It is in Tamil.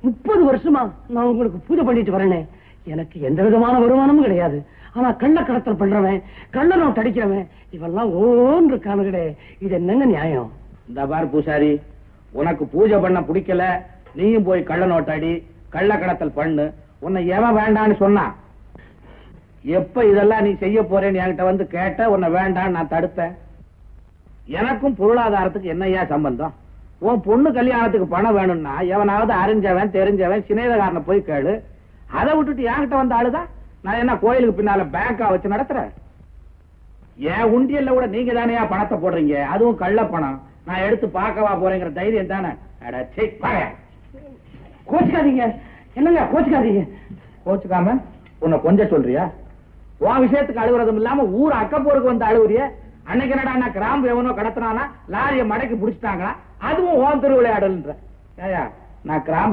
30 வருஷமா நான் உங்களுக்கு பூஜை பண்ணிட்டு வரேனே, எனக்கு எந்த விதமான வருமானமும் கிடையாது. ஆனா கள்ள கடத்தல் பண்றவன், கள்ள நோட்டு அடிக்கிறவன் இவெல்லாம் ஓன்று இருக்கானுங்களே, இது என்னங்க நியாயம்? இந்த பார் பூசாரி, உனக்கு பூஜை பண்ண பிடிக்கல, நீயும் போய் கள்ள நோட்டு அடி, கள்ள கடத்தல் பண்ணு. உன்னை எவன் வேண்டான்னு சொன்னான்? எப்ப இதெல்லாம் நீ செய்ய போறேன்னு என்கிட்ட வந்து கேட்ட, உன்னை வேண்டான்னு நான் தடுத்தேன். எனக்கும் பொருளாதாரத்துக்கு என்னையா சம்பந்தம்? உன் பொண்ணு கல்யாணத்துக்கு பணம் வேணும்னா எவனாவது அறிஞ்சவன் தெரிஞ்சவன் சிநேகக்காரனை போய் கேளு. அதை விட்டுட்டு என்கிட்ட வந்த ஆளுதான். நான் என்ன கோயிலுக்கு பின்னால பேங்கா வச்சு நடத்துறேன்? என் உண்டியல்ல கூட நீங்க தானே பணத்தை போடுறீங்க, அதுவும் கள்ள பணம். நான் எடுத்து பார்க்கவா போறேங்கிற தைரியம் தானே? கோச்சுக்காதீங்க. என்னங்க கோச்சுக்காதீங்க? கோச்சுக்காம உன்னை கொஞ்சம் சொல்றியா? உன் விஷயத்துக்கு அழுகுறதும் இல்லாம ஊர் அக்கப்போருக்கு வந்து அழுகுறிய. அன்னைக்கு என்னடா கிராம்பு எவனோ கடத்தினானா லாரிய மடக்கி புடிச்சிட்டாங்களா, அதுவும் ஓன் திருவிளையாடல்ன்ற. நான் கிராம்பு